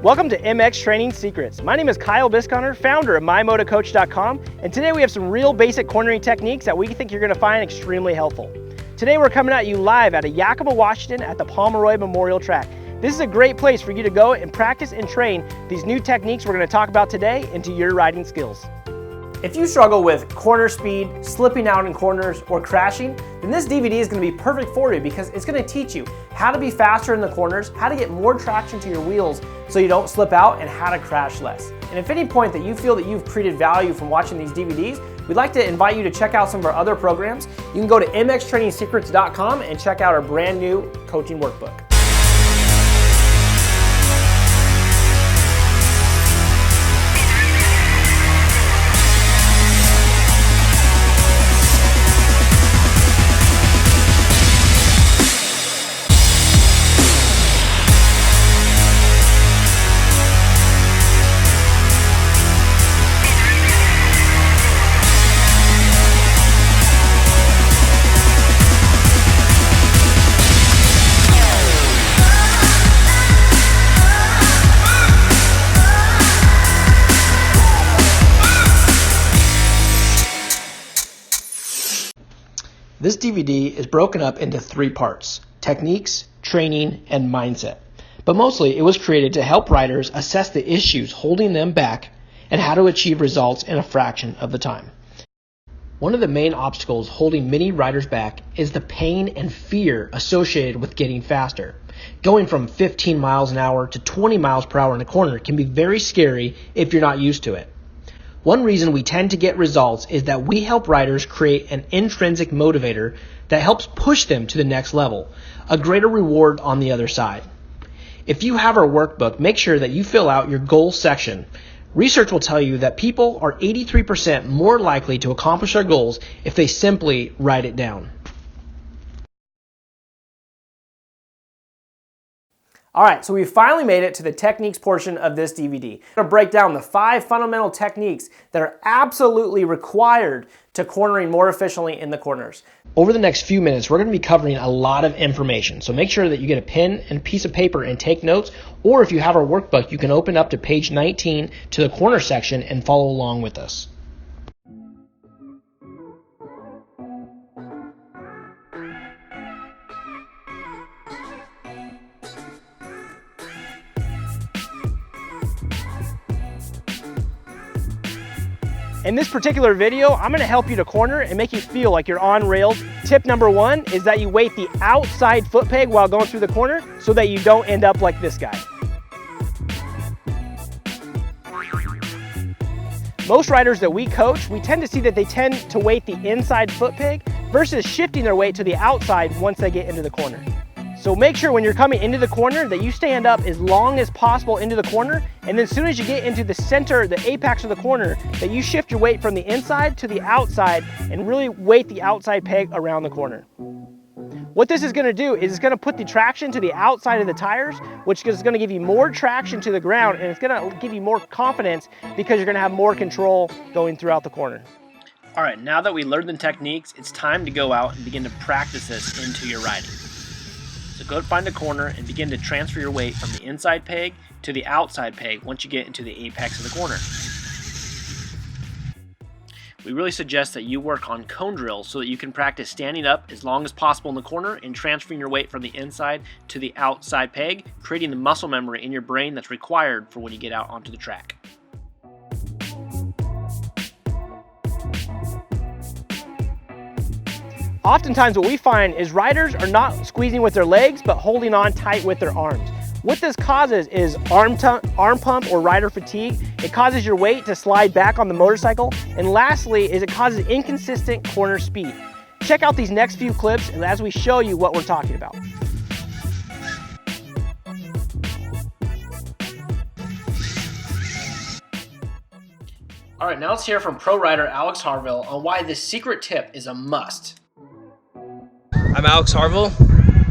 Welcome to MX Training Secrets. My name is Kyle Bisconner, founder of MyMotoCoach.com, and today we have some real basic cornering techniques that we think you're going to find extremely helpful. Today we're coming at you live out of Yakima, Washington at the Pomeroy Memorial Track. This is a great place for you to go and practice and train these new techniques we're going to talk about today into your riding skills. If you struggle with corner speed, slipping out in corners, or crashing, then this DVD is going to be perfect for you because it's going to teach you how to be faster in the corners, how to get more traction to your wheels so you don't slip out, and how to crash less. And if at any point that you feel that you've created value from watching these DVDs, we'd like to invite you to check out some of our other programs. You can go to mxtrainingsecrets.com and check out our brand new coaching workbook. This DVD is broken up into 3 parts: techniques, training, and mindset. But mostly it was created to help riders assess the issues holding them back and how to achieve results in a fraction of the time. One of the main obstacles holding many riders back is the pain and fear associated with getting faster. Going from 15 miles an hour to 20 miles per hour in a corner can be very scary if you're not used to it. One reason we tend to get results is that we help riders create an intrinsic motivator that helps push them to the next level, a greater reward on the other side. If you have our workbook, make sure that you fill out your goals section. Research will tell you that people are 83% more likely to accomplish their goals if they simply write it down. All right, so we finally made it to the techniques portion of this DVD. I'm gonna break down the 5 fundamental techniques that are absolutely required to cornering more efficiently in the corners. Over the next few minutes, we're gonna be covering a lot of information, so make sure that you get a pen and piece of paper and take notes, or if you have our workbook, you can open up to page 19 to the corner section and follow along with us. In this particular video, I'm gonna help you to corner and make you feel like you're on rails. Tip number 1 is that you weight the outside foot peg while going through the corner so that you don't end up like this guy. Most riders that we coach, we tend to see that they tend to weight the inside foot peg versus shifting their weight to the outside once they get into the corner. So make sure when you're coming into the corner that you stand up as long as possible into the corner, and then as soon as you get into the center, the apex of the corner, that you shift your weight from the inside to the outside and really weight the outside peg around the corner. What this is going to do is it's going to put the traction to the outside of the tires, which is going to give you more traction to the ground, and it's going to give you more confidence because you're going to have more control going throughout the corner. All right, now that we learned the techniques, it's time to go out and begin to practice this into your riding. So go find a corner and begin to transfer your weight from the inside peg to the outside peg once you get into the apex of the corner. We really suggest that you work on cone drills so that you can practice standing up as long as possible in the corner and transferring your weight from the inside to the outside peg, creating the muscle memory in your brain that's required for when you get out onto the track. Oftentimes what we find is riders are not squeezing with their legs, but holding on tight with their arms. What this causes is arm pump or rider fatigue. It causes your weight to slide back on the motorcycle. And lastly is it causes inconsistent corner speed. Check out these next few clips and as we show you what we're talking about. All right, now let's hear from pro rider Alex Harville on why this secret tip is a must. I'm Alex Harville.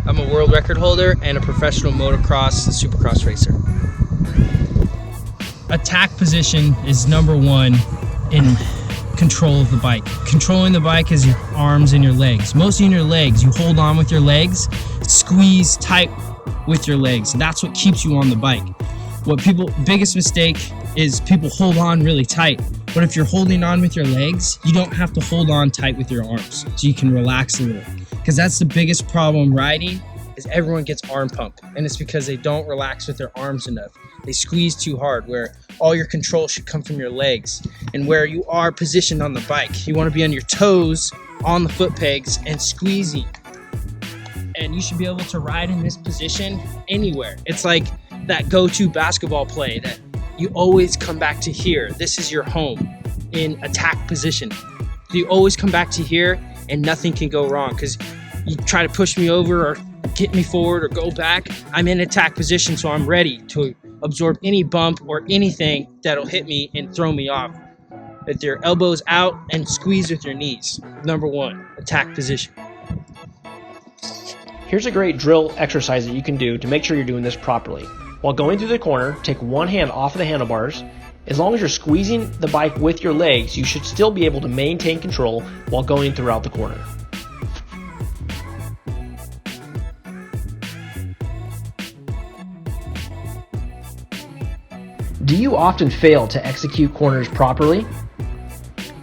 I'm a world record holder and a professional motocross and supercross racer. Attack position is number 1 in control of the bike. Controlling the bike is your arms and your legs. Mostly in your legs. You hold on with your legs, squeeze tight with your legs. That's what keeps you on the bike. Biggest mistake is people hold on really tight. But if you're holding on with your legs, you don't have to hold on tight with your arms, so you can relax a little. Because that's the biggest problem riding, is everyone gets arm pump, and it's because they don't relax with their arms enough. They squeeze too hard, where all your control should come from your legs. And where you are positioned on the bike, you want to be on your toes, on the foot pegs, and squeezing. And you should be able to ride in this position anywhere. It's like that go-to basketball play that you always come back to here. This is your home in attack position. So you always come back to here and nothing can go wrong, because you try to push me over or get me forward or go back. I'm in attack position, so I'm ready to absorb any bump or anything that'll hit me and throw me off. With your elbows out and squeeze with your knees. Number one, attack position. Here's a great drill exercise that you can do to make sure you're doing this properly. While going through the corner, take one hand off of the handlebars. As long as you're squeezing the bike with your legs, you should still be able to maintain control while going throughout the corner. Do you often fail to execute corners properly?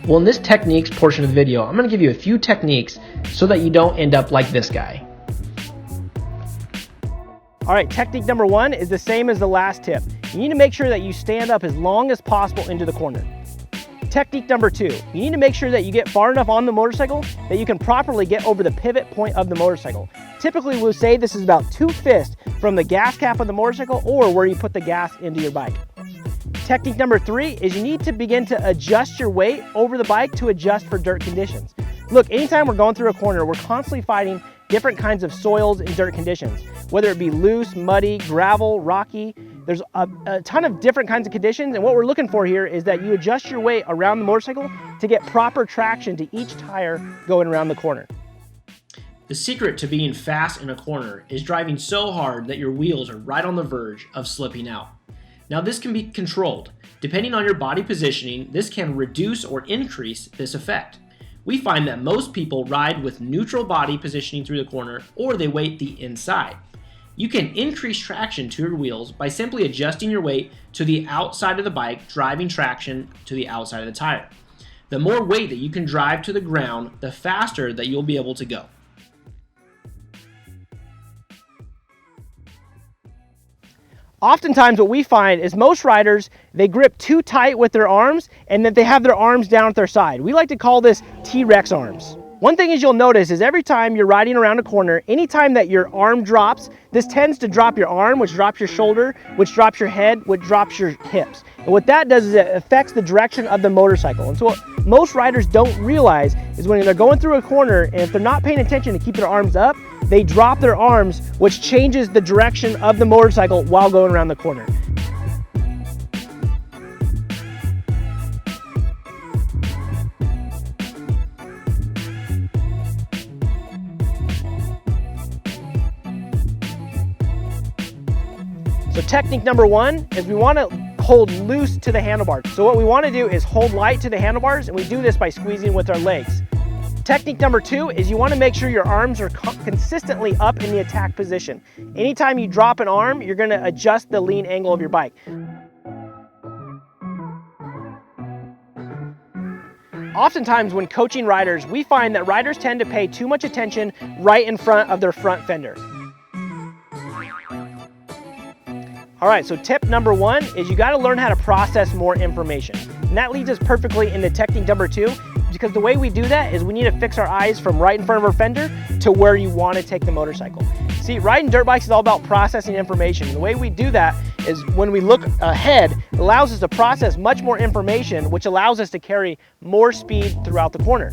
Well, in this techniques portion of the video, I'm going to give you a few techniques so that you don't end up like this guy. All right, technique number one is the same as the last tip. You need to make sure that you stand up as long as possible into the corner. Technique number two, you need to make sure that you get far enough on the motorcycle that you can properly get over the pivot point of the motorcycle. Typically, we'll say this is about 2 fists from the gas cap of the motorcycle or where you put the gas into your bike. Technique number three is you need to begin to adjust your weight over the bike to adjust for dirt conditions. Look, anytime we're going through a corner, we're constantly fighting different kinds of soils and dirt conditions, whether it be loose, muddy, gravel, rocky. There's a ton of different kinds of conditions, and what we're looking for here is that you adjust your weight around the motorcycle to get proper traction to each tire going around the corner. The secret to being fast in a corner is driving so hard that your wheels are right on the verge of slipping out. Now, this can be controlled. Depending on your body positioning, this can reduce or increase this effect. We find that most people ride with neutral body positioning through the corner, or they weight the inside. You can increase traction to your wheels by simply adjusting your weight to the outside of the bike, driving traction to the outside of the tire. The more weight that you can drive to the ground, the faster that you'll be able to go. Oftentimes what we find is most riders, they grip too tight with their arms and that they have their arms down at their side. We like to call this T-Rex arms. One thing is you'll notice is every time you're riding around a corner, anytime that your arm drops, this tends to drop your arm, which drops your shoulder, which drops your head, which drops your hips. And what that does is it affects the direction of the motorcycle. And so what most riders don't realize is when they're going through a corner and if they're not paying attention to keep their arms up, they drop their arms, which changes the direction of the motorcycle while going around the corner. So technique number one is we want to hold loose to the handlebars. So what we want to do is hold light to the handlebars, and we do this by squeezing with our legs. Technique number two is you want to make sure your arms are consistently up in the attack position. Anytime you drop an arm, you're going to adjust the lean angle of your bike. Oftentimes when coaching riders, we find that riders tend to pay too much attention right in front of their front fender. All right, so tip number one is you got to learn how to process more information. And that leads us perfectly into technique number two, because the way we do that is we need to fix our eyes from right in front of our fender to where you want to take the motorcycle. See, riding dirt bikes is all about processing information. And the way we do that is when we look ahead, it allows us to process much more information, which allows us to carry more speed throughout the corner.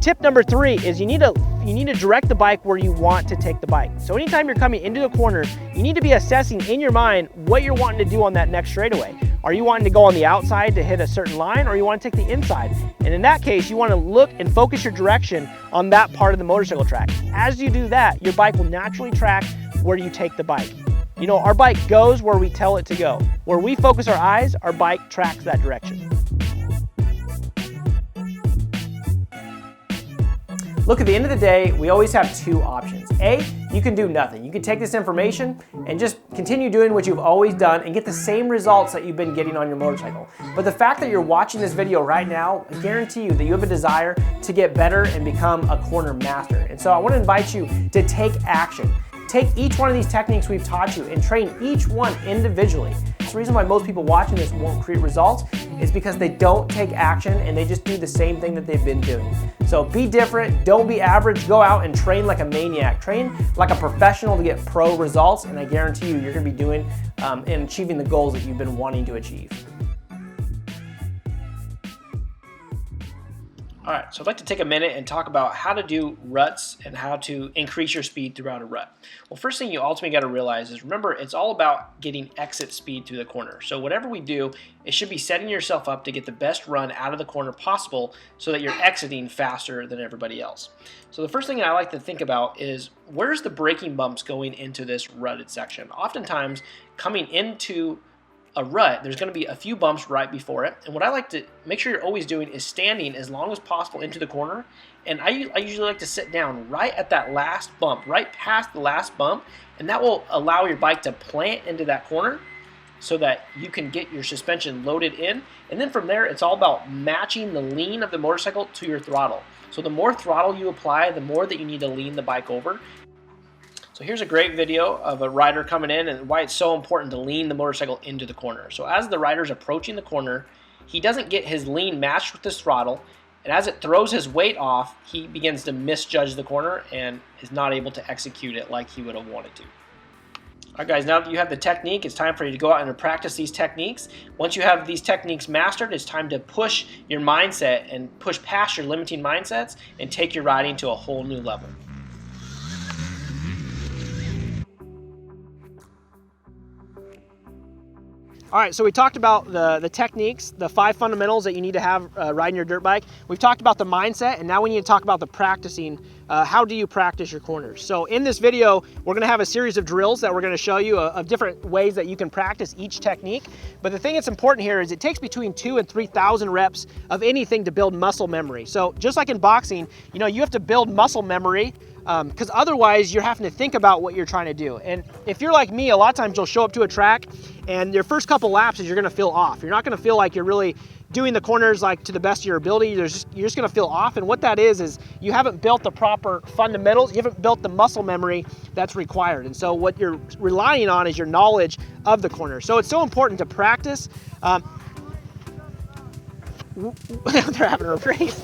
Tip number three is you need to direct the bike where you want to take the bike. So anytime you're coming into the corner, you need to be assessing in your mind what you're wanting to do on that next straightaway. Are you wanting to go on the outside to hit a certain line, or you want to take the inside? And in that case, you want to look and focus your direction on that part of the motorcycle track. As you do that, your bike will naturally track where you take the bike. You know, our bike goes where we tell it to go. Where we focus our eyes, our bike tracks that direction. Look, at the end of the day, we always have two options. A, you can do nothing. You can take this information and just continue doing what you've always done and get the same results that you've been getting on your motorcycle. But the fact that you're watching this video right now, I guarantee you that you have a desire to get better and become a corner master. And so I want to invite you to take action. Take each one of these techniques we've taught you and train each one individually. It's the reason why most people watching this won't create results is because they don't take action and they just do the same thing that they've been doing. So be different, don't be average, go out and train like a maniac. Train like a professional to get pro results, and I guarantee you, you're gonna be doing and achieving the goals that you've been wanting to achieve. All right, so I'd like to take a minute and talk about how to do ruts and how to increase your speed throughout a rut. Well, first thing you ultimately got to realize is, remember, it's all about getting exit speed through the corner. So whatever we do, it should be setting yourself up to get the best run out of the corner possible so that you're exiting faster than everybody else. So the first thing I like to think about is, where's the braking bumps going into this rutted section? Oftentimes, coming into a rut, there's going to be a few bumps right before it, and what I like to make sure you're always doing is standing as long as possible into the corner, and I usually like to sit down right at that last bump, right past the last bump, and that will allow your bike to plant into that corner so that you can get your suspension loaded in, and then from there it's all about matching the lean of the motorcycle to your throttle. So the more throttle you apply, the more that you need to lean the bike over. So here's a great video of a rider coming in and why it's so important to lean the motorcycle into the corner. So as the rider's approaching the corner, he doesn't get his lean matched with his throttle, and as it throws his weight off, he begins to misjudge the corner and is not able to execute it like he would have wanted to. All right, guys, now that you have the technique, it's time for you to go out and practice these techniques. Once you have these techniques mastered, it's time to push your mindset and push past your limiting mindsets and take your riding to a whole new level. All right, so we talked about the techniques, the 5 fundamentals that you need to have riding your dirt bike. We've talked about the mindset, and now we need to talk about the practicing. How do you practice your corners? So in this video, we're gonna have a series of drills that we're gonna show you of different ways that you can practice each technique. But the thing that's important here is it takes between 2,000 and 3,000 reps of anything to build muscle memory. So just like in boxing, you know, you have to build muscle memory because otherwise you're having to think about what you're trying to do. And if you're like me, a lot of times you'll show up to a track and your first couple laps is you're gonna feel off. You're not gonna feel like you're really doing the corners like to the best of your ability. You're just gonna feel off, and what that is you haven't built the proper fundamentals, you haven't built the muscle memory that's required. And so what you're relying on is your knowledge of the corner. So it's so important to practice. They're having a race.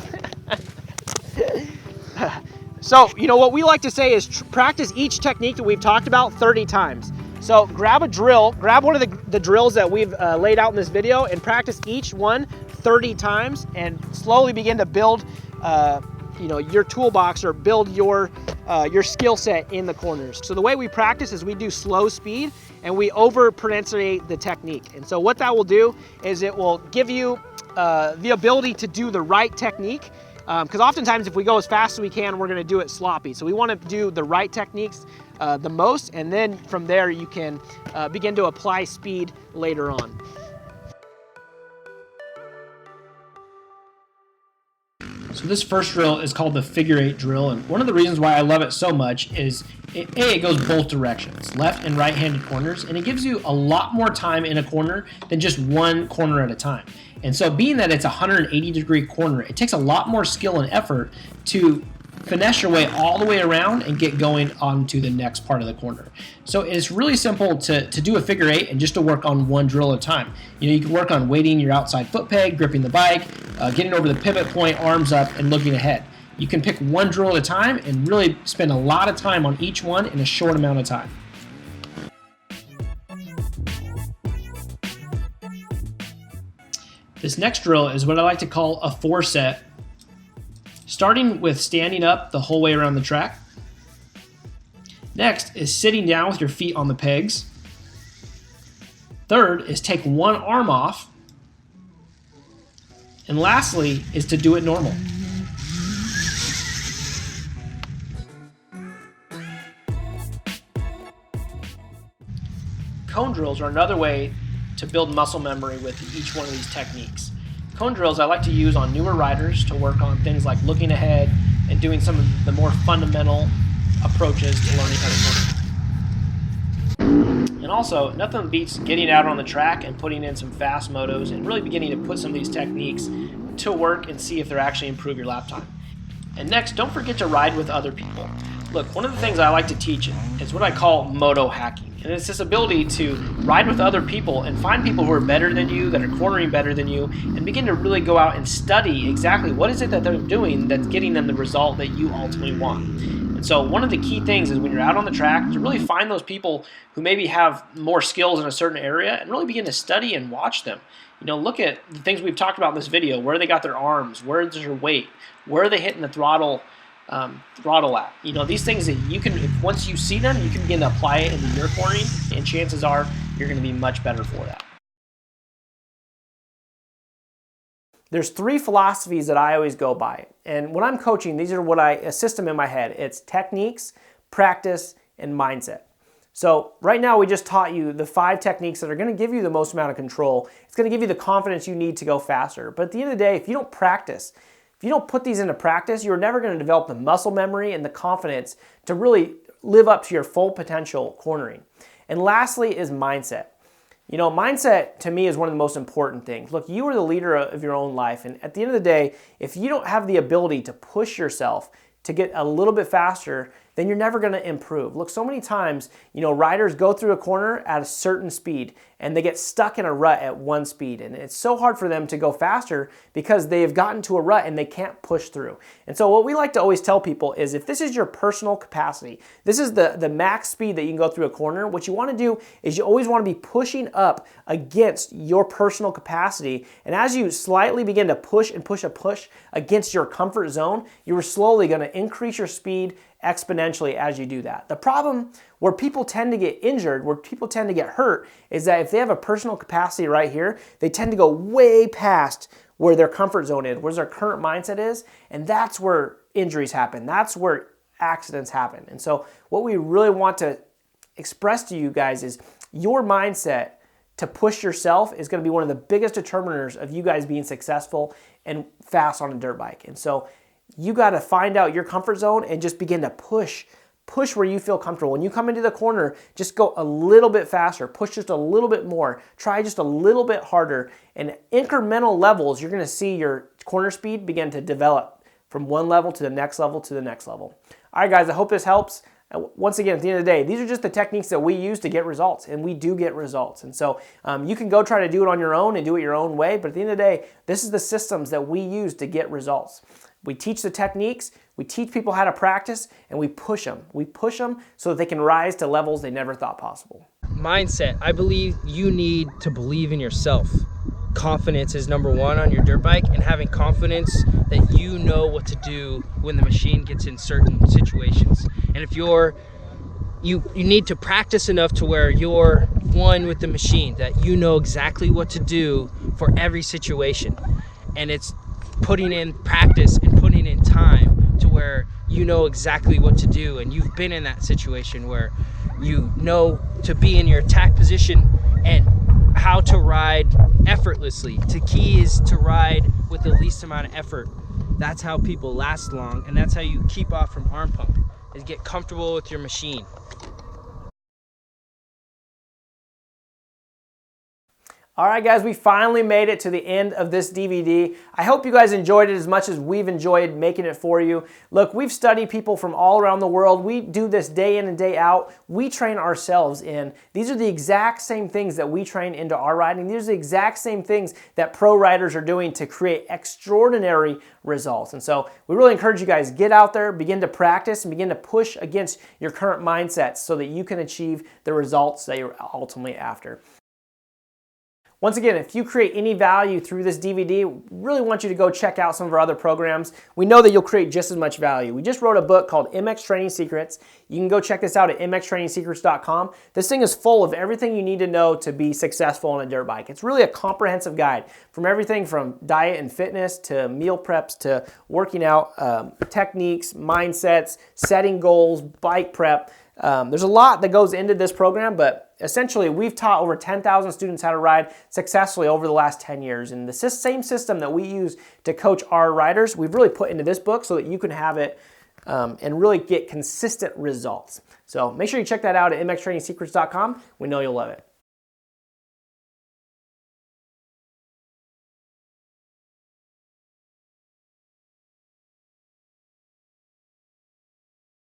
So, you know, what we like to say is practice each technique that we've talked about 30 times. So grab a drill, grab one of the drills that we've laid out in this video and practice each one 30 times and slowly begin to build you know, your toolbox or build your skill set in the corners. So the way we practice is we do slow speed and we over pronunciate the technique. And so what that will do is it will give you the ability to do the right technique. Because oftentimes if we go as fast as we can, we're gonna do it sloppy. So we wanna do the right techniques the most, and then from there you can begin to apply speed later on. So this first drill is called the figure 8 drill, and one of the reasons why I love it so much is it goes both directions, left and right-handed corners, and it gives you a lot more time in a corner than just one corner at a time. And so being that it's a 180-degree corner, it takes a lot more skill and effort to finesse your way all the way around and get going onto the next part of the corner. So it's really simple to do a figure 8 and just to work on one drill at a time. You know, you can work on weighting your outside foot peg, gripping the bike, getting over the pivot point, arms up, and looking ahead. You can pick one drill at a time and really spend a lot of time on each one in a short amount of time. This next drill is what I like to call a 4-set, starting with standing up the whole way around the track. Next is sitting down with your feet on the pegs. Third is take one arm off. And lastly is to do it normal. Cone drills are another way to build muscle memory with each one of these techniques. Cone drills I like to use on newer riders to work on things like looking ahead and doing some of the more fundamental approaches to learning how to corner. And also, nothing beats getting out on the track and putting in some fast motos and really beginning to put some of these techniques to work and see if they're actually improve your lap time. And next, don't forget to ride with other people. Look, one of the things I like to teach is what I call moto hacking. And it's this ability to ride with other people and find people who are better than you, that are cornering better than you, and begin to really go out and study exactly what is it that they're doing that's getting them the result that you ultimately want. And so one of the key things is when you're out on the track to really find those people who maybe have more skills in a certain area and really begin to study and watch them. You know, look at the things we've talked about in this video, where they got their arms, where is their weight, where are they hitting the throttle at. You know, these things that you can, once you see them, you can begin to apply it into your cornering, and chances are you're going to be much better for that. There's 3 philosophies that I always go by. And when I'm coaching, these are what a system in my head. It's techniques, practice, and mindset. So right now we just taught you the 5 techniques that are going to give you the most amount of control. It's going to give you the confidence you need to go faster. But at the end of the day, if you don't practice, if you don't put these into practice, you're never going to develop the muscle memory and the confidence to really live up to your full potential cornering. And lastly is mindset. You know, mindset to me is one of the most important things. Look, you are the leader of your own life. And at the end of the day, if you don't have the ability to push yourself to get a little bit faster, then you're never going to improve. Look, so many times, you know, riders go through a corner at a certain speed and they get stuck in a rut at one speed. And it's so hard for them to go faster because they've gotten to a rut and they can't push through. And so what we like to always tell people is if this is your personal capacity, this is the max speed that you can go through a corner, what you want to do is you always want to be pushing up against your personal capacity. And as you slightly begin to push and push against your comfort zone, you're slowly going to increase your speed exponentially as you do that. The problem where people tend to get injured, where people tend to get hurt, is that if they have a personal capacity right here, they tend to go way past where their comfort zone is, where their current mindset is, and that's where injuries happen. That's where accidents happen. And so what we really want to express to you guys is your mindset to push yourself is going to be one of the biggest determiners of you guys being successful and fast on a dirt bike. And so you got to find out your comfort zone and just begin to push where you feel comfortable. When you come into the corner, just go a little bit faster, push just a little bit more, try just a little bit harder, and incremental levels, you're going to see your corner speed begin to develop from one level to the next level to the next level. All right, guys, I hope this helps. Once again, at the end of the day, these are just the techniques that we use to get results, and we do get results. And so you can go try to do it on your own and do it your own way, but at the end of the day, this is the systems that we use to get results. We teach the techniques, we teach people how to practice, and we push them. We push them so that they can rise to levels they never thought possible. Mindset. I believe you need to believe in yourself. Confidence is number 1 on your dirt bike, and having confidence that you know what to do when the machine gets in certain situations. And if you need to practice enough to where you're one with the machine, that you know exactly what to do for every situation. And it's putting in practice and putting in time to where you know exactly what to do, and you've been in that situation where you know to be in your attack position and how to ride effortlessly. The key is to ride with the least amount of effort. That's how people last long, and that's how you keep off from arm pump, is get comfortable with your machine. All right, guys, we finally made it to the end of this DVD. I hope you guys enjoyed it as much as we've enjoyed making it for you. Look, we've studied people from all around the world. We do this day in and day out. We train ourselves in. These are the exact same things that we train into our riding. These are the exact same things that pro riders are doing to create extraordinary results. And so we really encourage you guys, get out there, begin to practice, and begin to push against your current mindsets so that you can achieve the results that you're ultimately after. Once again, if you create any value through this DVD, we really want you to go check out some of our other programs. We know that you'll create just as much value. We just wrote a book called MX Training Secrets. You can go check this out at mxtrainingsecrets.com. This thing is full of everything you need to know to be successful on a dirt bike. It's really a comprehensive guide from everything from diet and fitness to meal preps to working out, techniques, mindsets, setting goals, bike prep. There's a lot that goes into this program, but essentially we've taught over 10,000 students how to ride successfully over the last 10 years. And the same system that we use to coach our riders, we've really put into this book so that you can have it and really get consistent results. So make sure you check that out at mxtrainingsecrets.com. We know you'll love it.